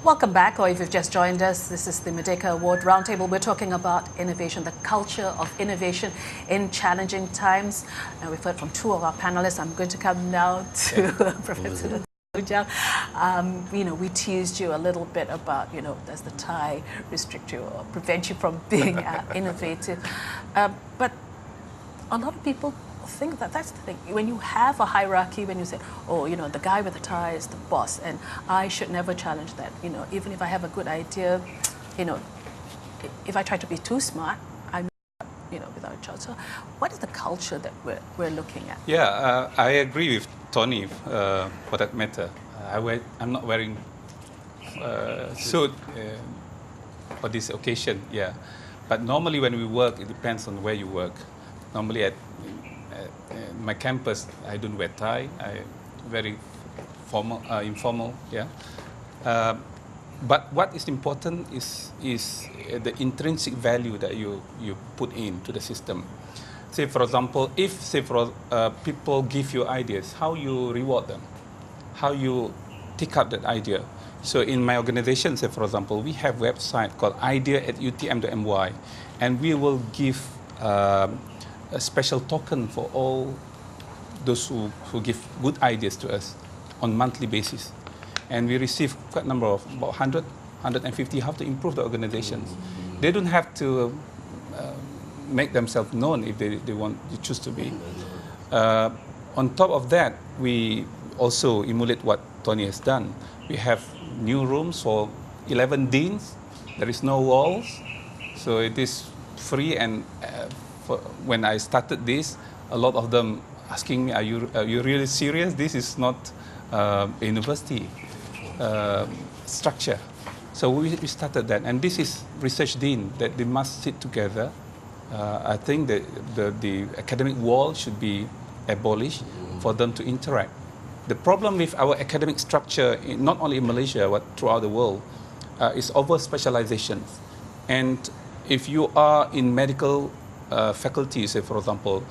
Welcome back, or if you've just joined us, this is the Merdeka Award Roundtable. We're talking about innovation, the culture of innovation in challenging times. And we've heard from two of our panelists. I'm going to come now to Professor Ujang. We teased you a little bit about, does the tie restrict you or prevent you from being innovative? But a lot of people think that that's the thing. When you have a hierarchy, when you say, the guy with the tie is the boss, and I should never challenge that. Even if I have a good idea, if I try to be too smart, I'm without a choice. So what is the culture that we're looking at? Yeah, I agree with Tony for that matter. I'm not wearing suit for this occasion, yeah. But normally when we work, it depends on where you work. Normally at my campus, I don't wear tie. I very formal, informal, yeah. But what is important is the intrinsic value that you put into the system. Say, for example, if people give you ideas, how you reward them, how you take up that idea. So in my organization, say for example, we have a website called idea@utm.my, and we will give a special token for all those who give good ideas to us on monthly basis. And we receive quite a number of about 100, 150 how to improve the organizations. They don't have to make themselves known if they choose to be. On top of that, we also emulate what Tony has done. We have new rooms for 11 deans. There is no walls, so it is free. And when I started this, a lot of them asking me, are you really serious? This is not a university structure. So we started that, and this is research dean that they must sit together. I think that the academic wall should be abolished for them to interact. The problem with our academic structure, not only in Malaysia but throughout the world, is over specializations. And if you are in medical faculty, say for example,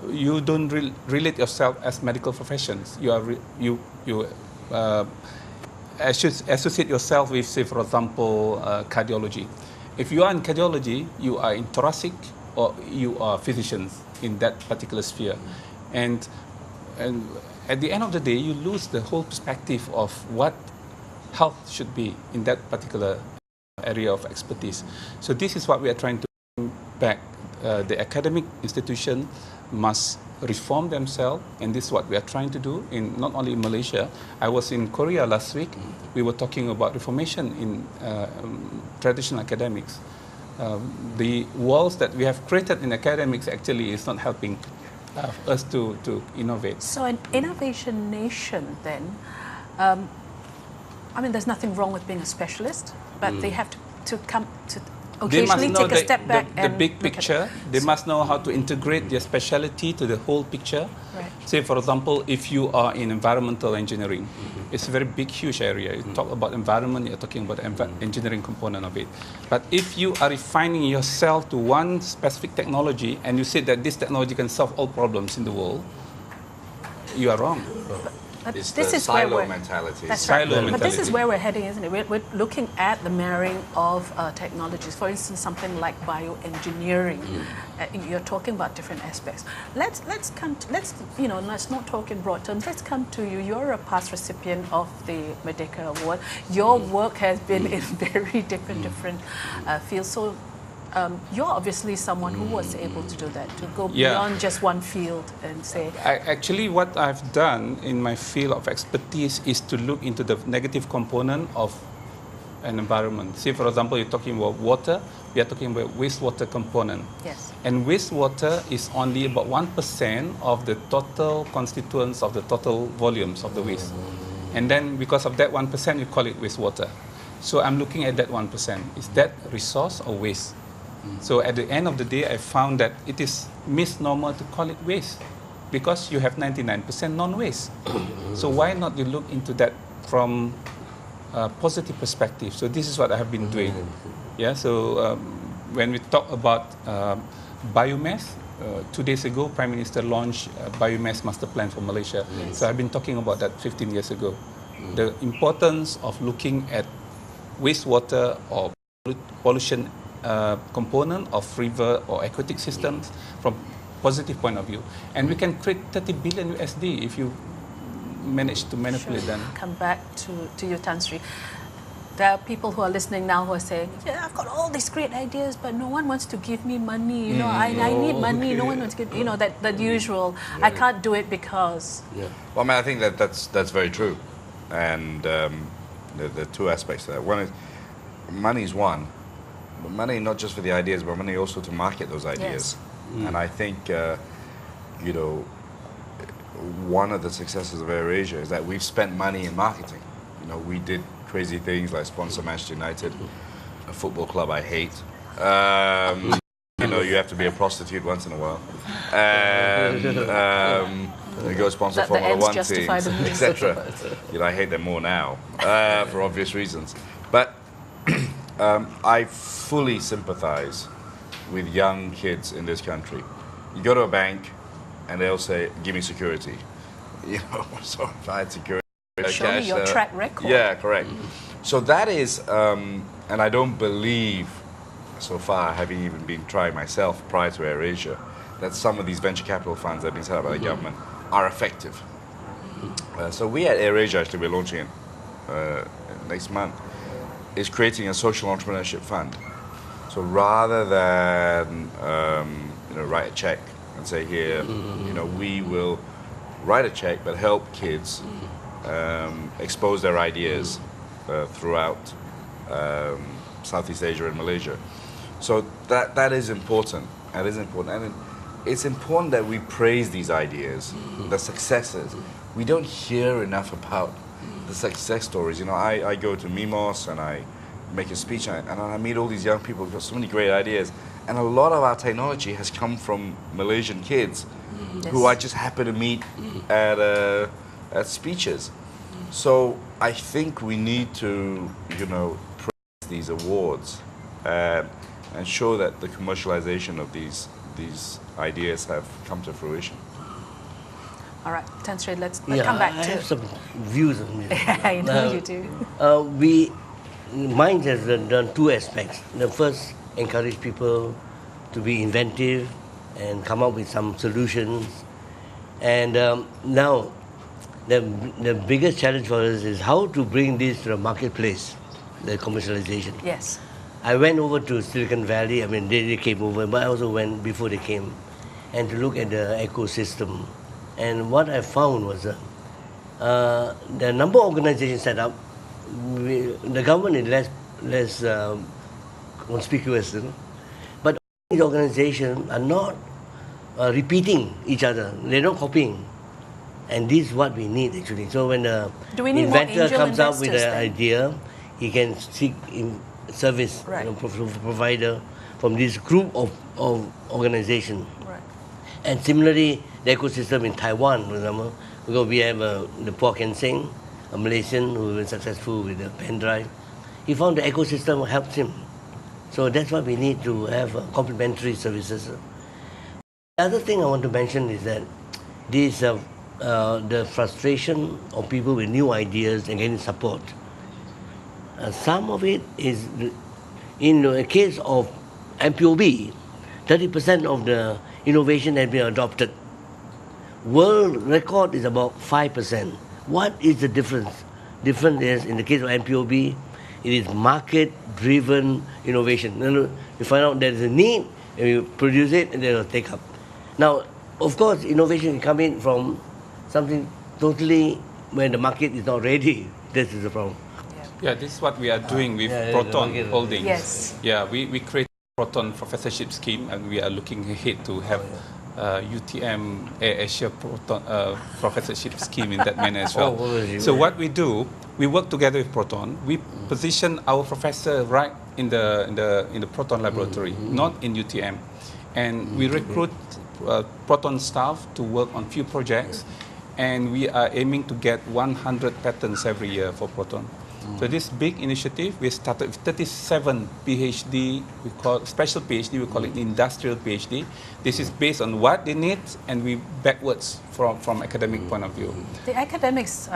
you don't relate yourself as medical professions. You associate yourself with, say for example, cardiology. If you are in cardiology, you are in thoracic, or you are physicians in that particular sphere. And at the end of the day, you lose the whole perspective of what health should be in that particular area of expertise. So this is what we are trying to bring back. The academic institution must reform themselves, and this is what we are trying to do in not only in Malaysia. I was in Korea last week. We were talking about reformation in traditional academics. The walls that we have created in academics actually is not helping us to innovate. So an innovation nation then, there's nothing wrong with being a specialist, but they have to come to occasionally take a step back and the big picture. They must know how to integrate their specialty to the whole picture. Right. Say, for example, if you are in environmental engineering, it's a very big, huge area. You talk about environment, you're talking about the engineering component of it. But if you are refining yourself to one specific technology and you say that this technology can solve all problems in the world, you are wrong. It's the silo mentality. That's right. But this is where we're heading, isn't it? We're looking at the marrying of technologies. For instance, something like bioengineering. You're talking about different aspects. Let's not talk in broad terms. Let's come to you. You're a past recipient of the Merdeka Award. Your work has been in very different fields. So you're obviously someone who was able to do that, to go beyond just one field and say... Actually, what I've done in my field of expertise is to look into the negative component of an environment. Say, for example, you're talking about water, we are talking about wastewater component. Yes. And wastewater is only about 1% of the total constituents of the total volumes of the waste. And then because of that 1%, you call it wastewater. So I'm looking at that 1%. Is that resource or waste? So at the end of the day, I found that it is misnomer to call it waste because you have 99% non-waste. So why not you look into that from a positive perspective? So this is what I have been doing. Yeah. So when we talk about biomass, 2 days ago, Prime Minister launched a biomass master plan for Malaysia. So I've been talking about that 15 years ago. The importance of looking at wastewater or pollution component of river or aquatic systems from positive point of view. And we can create 30 billion USD if you manage to manipulate them. Come back to you, Tan Sri. There are people who are listening now who are saying, yeah, I've got all these great ideas, but no one wants to give me money. You know, I need money. Okay. No one wants to give, you know, that usual, I can't do it because. Yeah. Well, I mean, I think that's very true. And there are two aspects to that. One is, money is one. But money not just for the ideas, but money also to market those ideas. Yes. And I think, you know, one of the successes of AirAsia is that we've spent money in marketing. You know, we did crazy things like sponsor Manchester United, a football club I hate. You know, you have to be a prostitute once in a while. And you go sponsor Formula One teams, etc. You know, I hate them more now for obvious reasons. But I fully sympathize with young kids in this country. You go to a bank and they'll say, give me security. You know, so if I had security, show me your track record. Yeah, correct. So that is, and I don't believe, so far, having even been trying myself prior to AirAsia, that some of these venture capital funds that have been set up by the government are effective. So we at AirAsia, actually, we're launching it next month, is creating a social entrepreneurship fund. So rather than you know, write a check and say, here, you know, we will write a check but help kids expose their ideas throughout Southeast Asia and Malaysia. So that is important. That is important. And it's important that we praise these ideas, the successes. We don't hear enough about the success stories. You know, I go to MIMOS and I make a speech and I meet all these young people who've got so many great ideas. And a lot of our technology has come from Malaysian kids who I just happen to meet at speeches. So I think we need to, you know, praise these awards and show that the commercialization of these ideas have come to fruition. All right, Tan Sri, let's come back to... I have some views on this. I know you do. Mind has done two aspects. The first, encourage people to be inventive and come up with some solutions. And now, the biggest challenge for us is how to bring this to the marketplace, the commercialization. Yes. I went over to Silicon Valley. I mean, they came over, but I also went before they came, and to look at the ecosystem. And what I found was the number of organizations set up, the government is less conspicuous, you know? But these organizations are not repeating each other. They're not copying. And this is what we need, actually. So when the inventor comes up with an idea, he can seek service provider from this group of organizations. Right. And similarly, the ecosystem in Taiwan, for example, because we have the Prof Singh, a Malaysian who was successful with the pen drive. He found the ecosystem helped him. So that's why we need to have complementary services. The other thing I want to mention is that this the frustration of people with new ideas and getting support. Some of it is, in the case of MPOB, 30% of the innovation has been adopted. World record is about 5%. What is the difference? Difference is, in the case of MPOB, it is market-driven innovation. You find out there is a need, and you produce it, and they will take up. Now, of course, innovation can come in from something totally when the market is not ready. This is the problem. Yeah, this is what we are doing with Proton Holdings. Yes. Yeah, we created a Proton professorship scheme, and we are looking ahead to have UTM AirAsia professorship scheme in that manner as well. So what we do, we work together with Proton. We position our professor right in the Proton laboratory, not in UTM, and we recruit Proton staff to work on few projects, and we are aiming to get 100 patents every year for Proton. So this big initiative, we started with 37 PhD, we call special PhD, we call it industrial PhD. This is based on what they need, and we backwards from academic point of view. The academics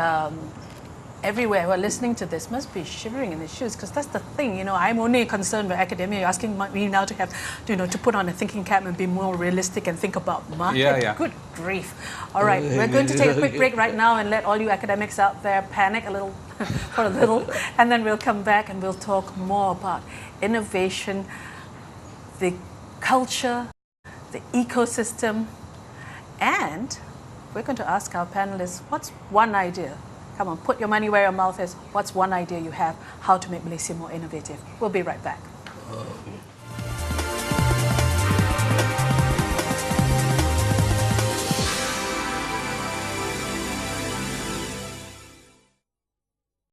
everywhere who are listening to this must be shivering in their shoes, because that's the thing, I'm only concerned with academia. You're asking me now to have, to put on a thinking cap and be more realistic and think about market. Yeah. Good grief. All right, we're going to take a quick break right now and let all you academics out there panic a little for a little, and then we'll come back and we'll talk more about innovation, the culture, the ecosystem, and we're going to ask our panelists, what's one idea? Come on, put your money where your mouth is. What's one idea you have how to make Malaysia more innovative? We'll be right back.